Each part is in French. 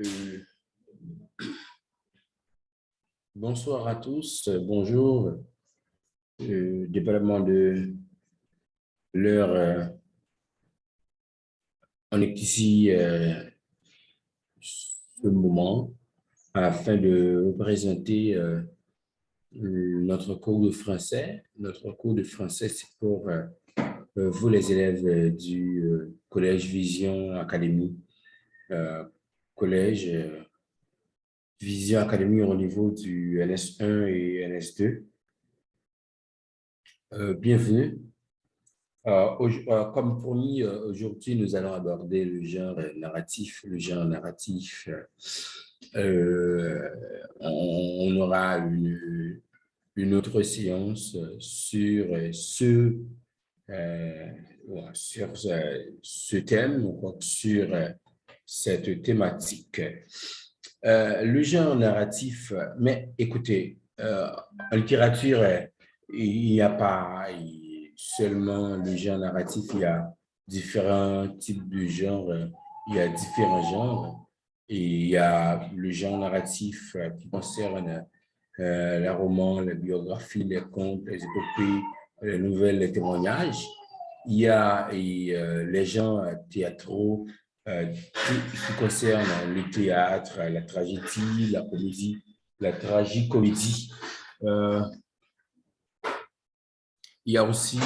Euh, Bonsoir à tous, bonjour. Dépendamment de l'heure, on est ici ce moment afin de vous présenter notre cours de français. Notre cours de français, c'est pour vous, les élèves du Collège Vision Académie, euh, Collège Vision Académie au niveau du NS1 et NS2. Bienvenue. Comme promis, aujourd'hui, nous allons aborder le genre narratif. Le genre narratif, on aura une autre séance sur euh, ce thème, ou sur cette thématique. Le genre narratif, mais écoutez, en littérature, il n'y a pas seulement le genre narratif, il y a différents types de genres, il y a différents genres, et il y a le genre narratif qui concerne les romans, les biographies, les contes, les épopées, les nouvelles, les témoignages. Il y a les genres théâtraux qui concernent le théâtre, la tragédie, la comédie, la tragicomédie. Euh, il y a aussi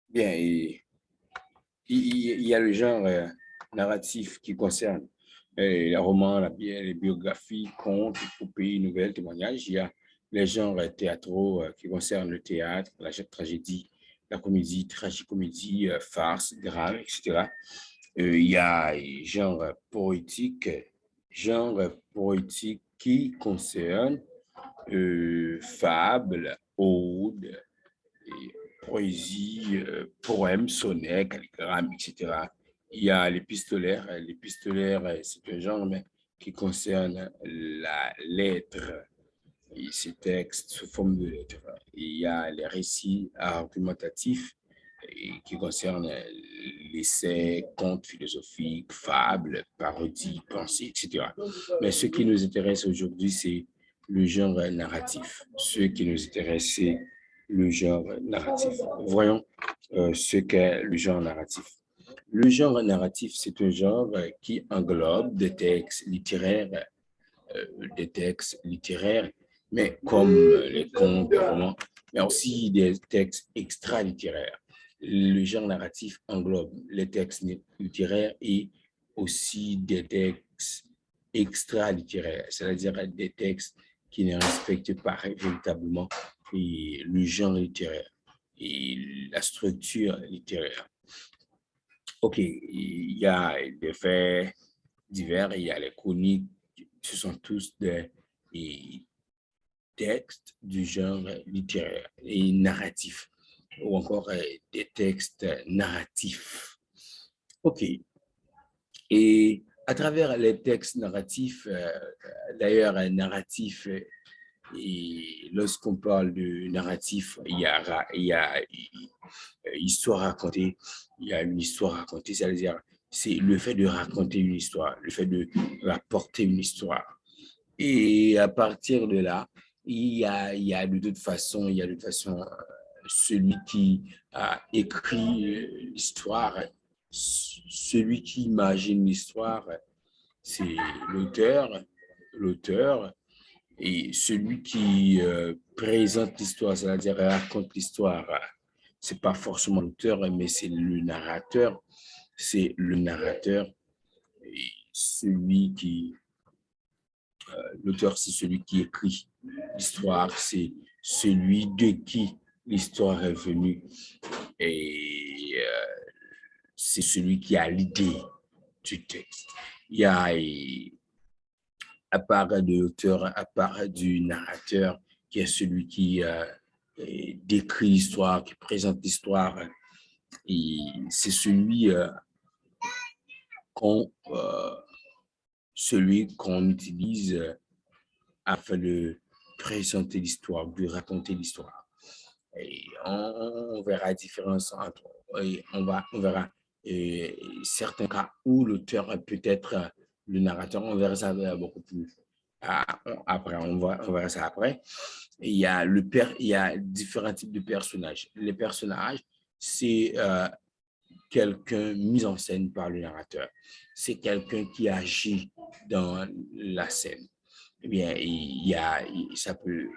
bien, il y a le genre narratif qui concerne les romans, les biographies, contes, épopées, nouvelles, témoignages. Il y a les genres théâtraux qui concernent le théâtre, la tragédie, la comédie, tragicomédie, farce, drame, etc. Il y a genre poétique qui concerne fables, odes, poésie, poèmes, sonnets, calligrammes, etc. Il y a l'épistolaire. L'épistolaire, c'est un genre mais, qui concerne la lettre et ses textes sous forme de lettres. Il y a les récits argumentatifs qui concernent l'essai, contes philosophiques, fables, parodies, pensées, etc. Mais ce qui nous intéresse aujourd'hui, c'est le genre narratif. Ce qui nous intéresse, c'est le genre narratif. Voyons ce qu'est le genre narratif. Le genre narratif, c'est un genre qui englobe des textes littéraires, mais comme les contes, les romans, mais aussi des textes extra-littéraires. Le genre narratif englobe les textes littéraires et aussi des textes extra-littéraires, c'est-à-dire des textes qui ne respectent pas véritablement le genre littéraire et la structure littéraire. OK, il y a des faits divers, il y a les chroniques, ce sont tous des textes du genre littéraire et narratif, ou encore des textes narratifs. OK. Et à travers les textes narratifs, d'ailleurs, un narratif, et lorsqu'on parle de narratif, il y a histoire racontée, il y a une histoire racontée, c'est-à-dire c'est le fait de raconter une histoire, le fait de rapporter une histoire. Et à partir de là, il y a de toute façon, celui qui a écrit l'histoire, celui qui imagine l'histoire, c'est l'auteur, et celui qui présente l'histoire, c'est-à-dire raconte l'histoire, c'est pas forcément l'auteur, mais c'est le narrateur. C'est le narrateur, et celui qui l'auteur, c'est celui qui écrit l'histoire, c'est celui de qui l'histoire est venue. Et c'est celui qui a l'idée du texte. Il y a, à part de l'auteur, à part du narrateur, qui est celui qui décrit l'histoire, qui présente l'histoire, et c'est celui celui qu'on utilise afin de présenter l'histoire, de raconter l'histoire. Et on verra la différence entre, et on verra certains cas où l'auteur peut être le narrateur, on verra ça beaucoup plus après, on verra ça après. Et il y a différents types de personnages. Les personnages, c'est quelqu'un mis en scène par le narrateur. C'est quelqu'un qui agit dans la scène. Eh bien, ça peut,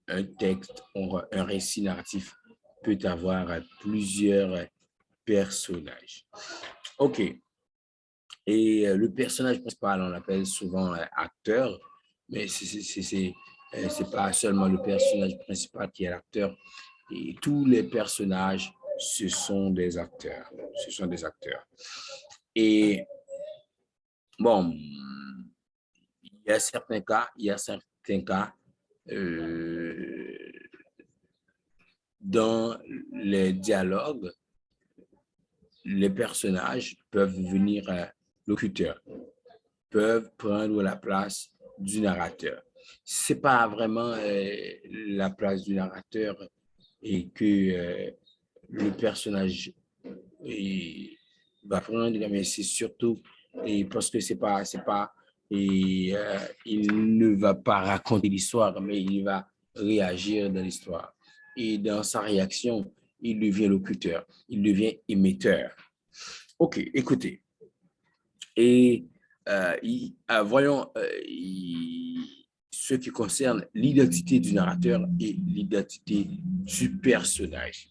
un texte, un récit narratif peut avoir plusieurs personnages. OK. Et le personnage principal, on l'appelle souvent acteur, mais c'est pas seulement le personnage principal qui est l'acteur. Et tous les personnages, ce sont des acteurs. Ce sont des acteurs. Et bon, il y a certains cas dans les dialogues, les personnages peuvent devenir locuteurs, peuvent prendre la place du narrateur. C'est pas vraiment la place du narrateur et que le personnage va prendre, mais c'est surtout parce que c'est pas, il ne va pas raconter l'histoire, mais il va réagir dans l'histoire. Et dans sa réaction, il devient locuteur, il devient émetteur. OK, écoutez. Et voyons ce qui concerne l'identité du narrateur et l'identité du personnage.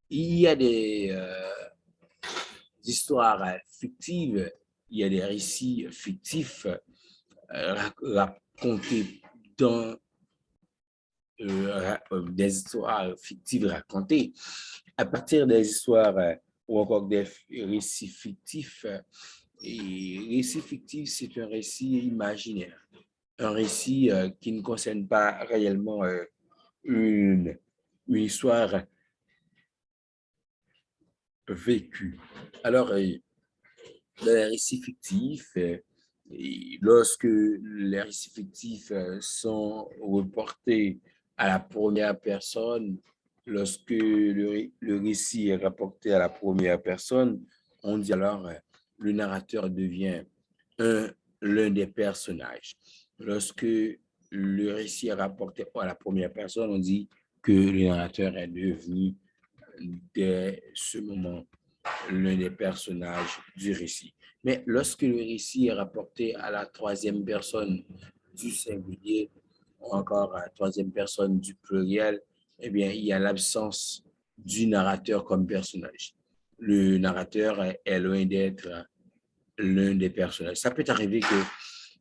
Il y a des histoires fictives, il y a des récits fictifs racontés dans des histoires fictives racontées à partir des histoires ou encore des récits fictifs. Et récit fictif, c'est un récit imaginaire, un récit qui ne concerne pas réellement une histoire vécue. Alors, dans les récits fictifs, lorsque les récits fictifs sont reportés à la première personne, lorsque le récit est rapporté à la première personne, on dit alors le narrateur devient l'un des personnages. Lorsque le récit est rapporté à la première personne, on dit que le narrateur est devenu dès ce moment l'un des personnages du récit. Mais lorsque le récit est rapporté à la troisième personne du singulier ou encore à la troisième personne du pluriel, eh bien, il y a l'absence du narrateur comme personnage. Le narrateur est loin d'être l'un des personnages. Ça peut arriver que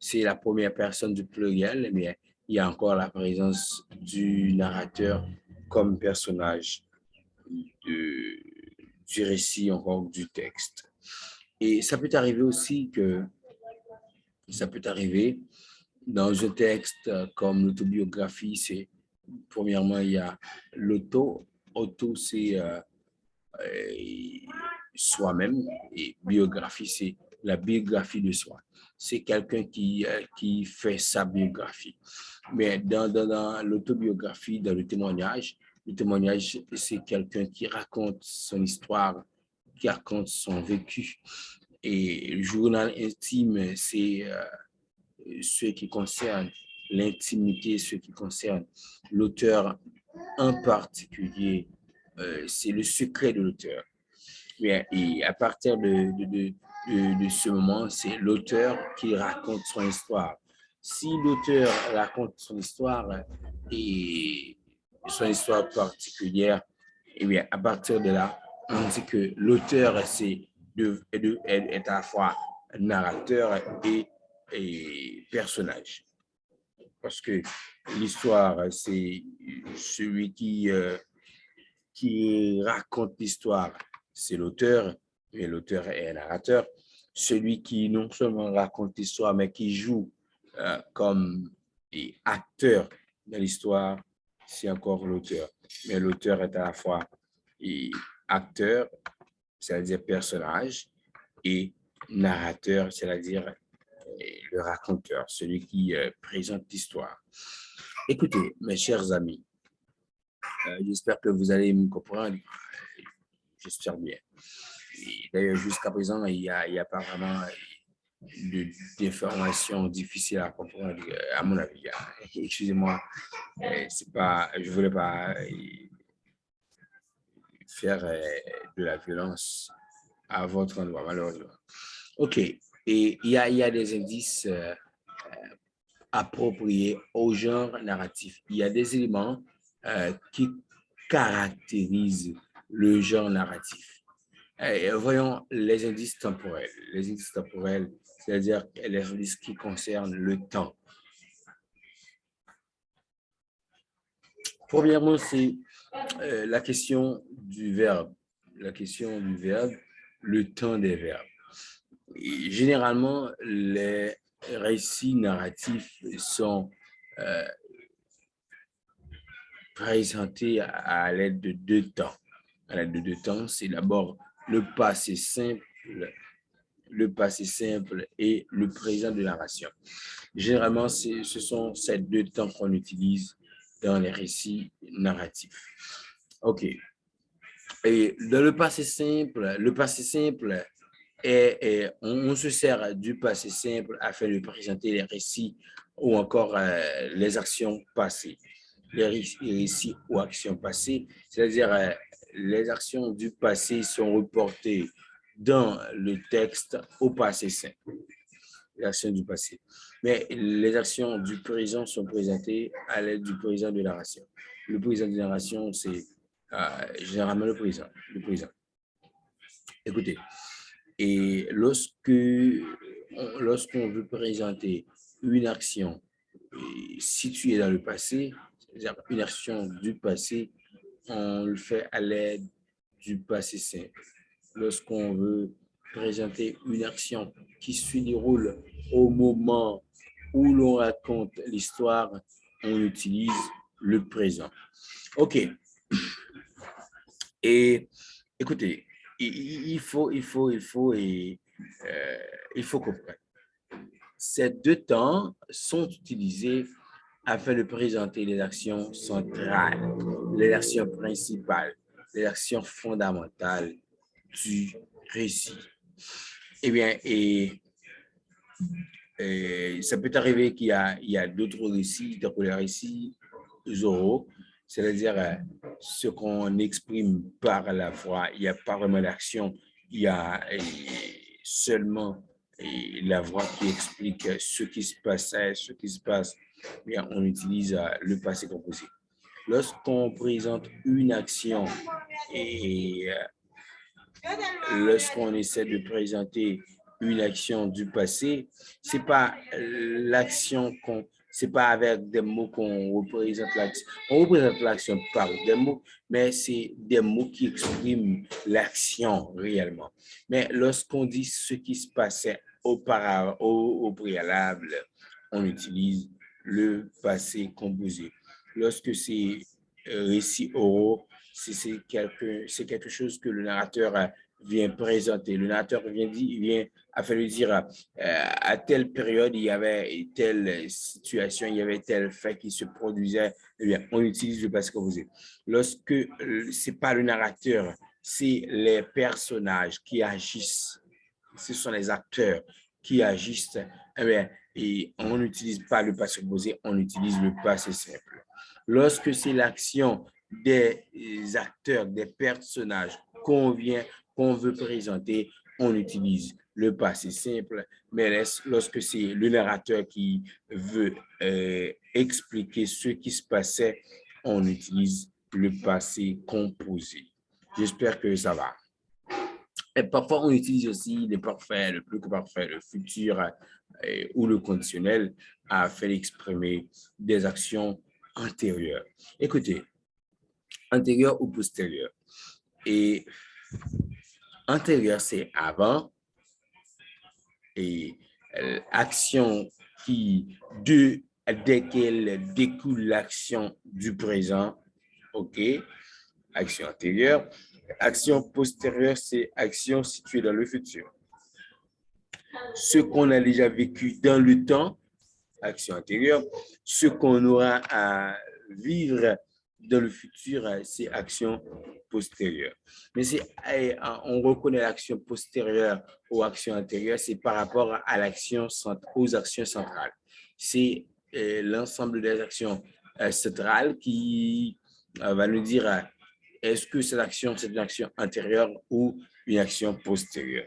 c'est la première personne du pluriel, mais il y a encore la présence du narrateur comme personnage du récit, encore du texte. Et ça peut arriver aussi que, ça peut arriver dans un texte comme l'autobiographie, c'est, premièrement, il y a l'auto. Auto, c'est soi-même, et biographie, c'est la biographie de soi. C'est quelqu'un qui fait sa biographie. Mais dans l'autobiographie, dans le témoignage, c'est quelqu'un qui raconte son histoire, qui raconte son vécu. Et le journal intime, c'est ce qui concerne l'intimité, ce qui concerne l'auteur en particulier, c'est le secret de l'auteur. Et à partir de ce moment, c'est l'auteur qui raconte son histoire. Si l'auteur raconte son histoire et son histoire particulière, et bien, à partir de là, on dit que l'auteur est à la fois narrateur et personnage. Parce que l'histoire, c'est celui qui raconte l'histoire, c'est l'auteur, et l'auteur est un narrateur. Celui qui non seulement raconte l'histoire, mais qui joue comme acteur dans l'histoire, c'est encore l'auteur. Mais l'auteur est à la fois acteur, c'est-à-dire personnage, et narrateur, c'est-à-dire le raconteur, celui qui présente l'histoire. Écoutez, mes chers amis, j'espère que vous allez me comprendre. J'espère bien. D'ailleurs, jusqu'à présent, il n'y a pas vraiment d'informations difficiles à comprendre, à mon avis. Excusez-moi, c'est pas, je ne voulais pas faire de la violence à votre endroit, malheureusement. OK. Et il y a des indices appropriés au genre narratif. Il y a des éléments qui caractérisent le genre narratif. Voyons les indices temporels. Les indices temporels, c'est-à-dire les indices qui concernent le temps. Premièrement, c'est la question du verbe. La question du verbe, le temps des verbes. Et généralement, les récits narratifs sont présentés à l'aide de deux temps. À l'aide de deux temps, c'est d'abord le passé simple et le présent de narration. Généralement, ce sont ces deux temps qu'on utilise dans les récits narratifs. OK. Et dans le passé simple on se sert du passé simple afin de présenter les récits ou encore les actions passées. Les récits ou actions passées, c'est-à-dire les actions du passé sont reportées dans le texte au passé simple. Les actions du passé. Mais les actions du présent sont présentées à l'aide du présent de narration. Le présent de narration, c'est généralement le présent. Écoutez, et lorsqu'on veut présenter une action située dans le passé, c'est-à-dire une action du passé, on le fait à l'aide du passé simple. Lorsqu'on veut présenter une action qui se déroule au moment où l'on raconte l'histoire, on utilise le présent. OK. Et écoutez, il faut comprendre. Ces deux temps sont utilisés afin de présenter les actions centrales, les actions principales, les actions fondamentales du récit. Eh bien, ça peut arriver qu'il y a d'autres récits, donc les récits oraux, c'est-à-dire ce qu'on exprime par la voix. Il n'y a pas vraiment d'action, il y a seulement la voix qui explique ce qui se passait, ce qui se passe. Bien, on utilise le passé composé. Lorsqu'on présente une action et lorsqu'on essaie de présenter une action du passé, c'est pas l'action c'est pas avec des mots qu'on représente l'action. On représente l'action par des mots, mais c'est des mots qui expriment l'action réellement. Mais lorsqu'on dit ce qui se passait auparavant, au préalable, on utilise le passé composé. Lorsque c'est récit oraux, c'est quelque chose que le narrateur vient présenter. Le narrateur vient afin de dire à telle période, il y avait telle situation, il y avait tel fait qui se produisait. Eh bien, on utilise le passé composé. Lorsque ce n'est pas le narrateur, c'est les personnages qui agissent. Ce sont les acteurs qui agissent. Eh bien, et on n'utilise pas le passé composé, on utilise le passé simple. Lorsque c'est l'action des acteurs, des personnages qu'on veut présenter, on utilise le passé simple, mais lorsque c'est le narrateur qui veut expliquer ce qui se passait, on utilise le passé composé. J'espère que ça va. Et parfois, on utilise aussi le parfait, le plus que parfait, le futur ou le conditionnel afin d'exprimer des actions antérieures. Écoutez, antérieur ou postérieur. Et antérieur, c'est avant. Et action desquelles découle l'action du présent. OK. Action antérieure. Action postérieure, c'est action située dans le futur. ce qu'on a déjà vécu dans le temps, action antérieure, ce qu'on aura à vivre dans le futur, c'est action postérieure. Mais on reconnaît l'action postérieure aux actions antérieures, c'est par rapport à aux actions centrales. C'est l'ensemble des actions centrales qui va nous dire est-ce que cette action, c'est une action antérieure ou une action postérieure.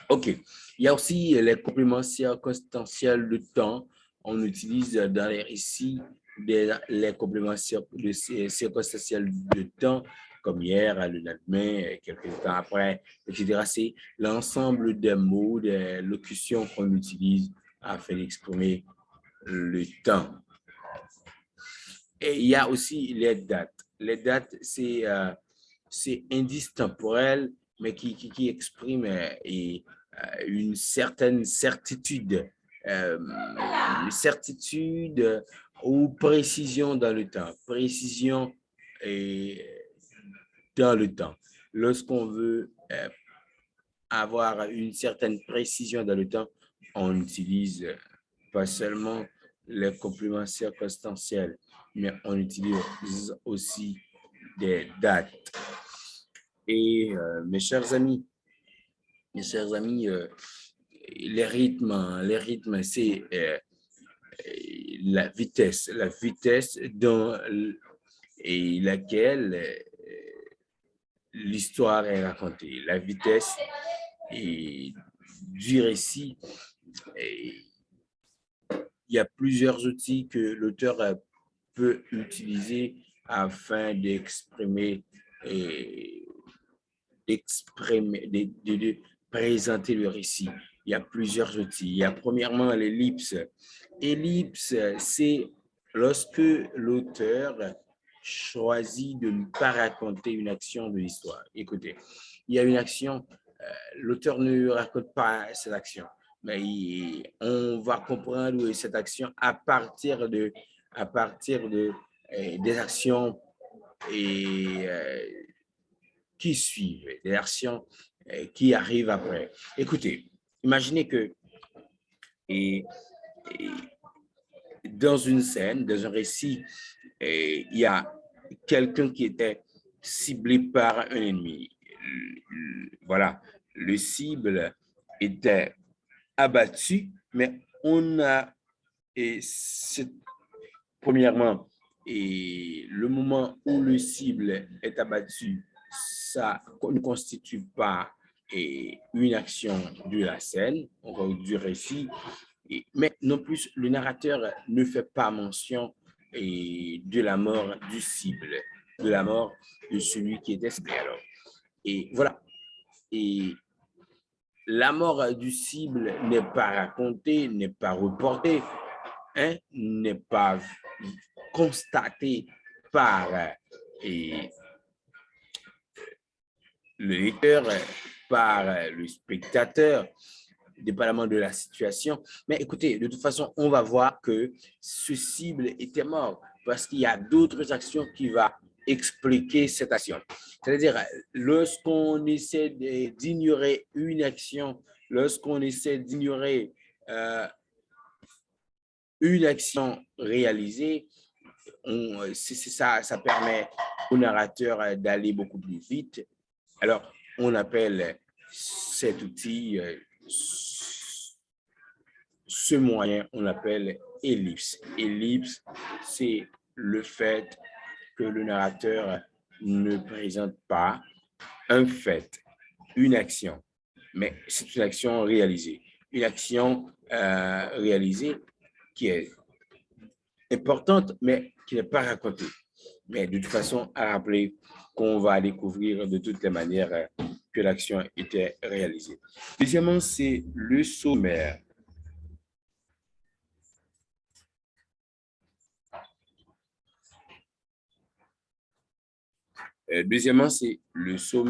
OK. Il y a aussi les compléments circonstanciels de temps. On utilise dans les récits les compléments circonstanciels de temps, comme hier, le lendemain, quelques temps après, etc. C'est l'ensemble des mots, des locutions qu'on utilise afin d'exprimer le temps. Et il y a aussi les dates. Les dates, c'est indice temporel, mais qui exprime une certaine certitude, ou précision dans le temps. Précision dans le temps. Lorsqu'on veut avoir une certaine précision dans le temps, on utilise pas seulement les compléments circonstanciels, mais on utilise aussi des dates. Et mes chers amis, les rythmes, c'est la vitesse dans laquelle l'histoire est racontée, la vitesse du récit. Il y a plusieurs outils que l'auteur peut utiliser afin d'exprimer de présenter le récit. Il y a plusieurs outils. Il y a premièrement l'ellipse. Ellipse, c'est lorsque l'auteur choisit de ne pas raconter une action de l'histoire. Écoutez, il y a une action, l'auteur ne raconte pas cette action, mais on va comprendre cette action à partir des actions qui suivent, des actions qui arrivent après. Écoutez, imaginez que dans une scène, dans un récit, il y a quelqu'un qui était ciblé par un ennemi. Voilà, le cible était abattu, mais on a, premièrement, le moment où le cible est abattu, ça ne constitue pas une action de la scène, du récit, mais non plus le narrateur ne fait pas mention de la mort du cible, de la mort de celui qui était ciblé. Alors, et voilà. Et la mort du cible n'est pas racontée, n'est pas reportée, hein, n'est pas constatée par le lecteur, par le spectateur, dépendamment de la situation. Mais écoutez, de toute façon, on va voir que ce cible était mort parce qu'il y a d'autres actions qui vont expliquer cette action. C'est-à-dire, lorsqu'on essaie d'ignorer une action, lorsqu'on essaie d'ignorer une action réalisée, ça permet au narrateur d'aller beaucoup plus vite. Alors, on appelle cet outil, ce moyen, on l'appelle ellipse. Ellipse, c'est le fait que le narrateur ne présente pas un fait, une action, mais c'est une action réalisée. Une action réalisée qui est importante, mais qui n'est pas racontée. Mais de toute façon, à rappeler qu'on va découvrir de toutes les manières que l'action était réalisée. Deuxièmement, c'est le sommaire. Deuxièmement, c'est le sommaire.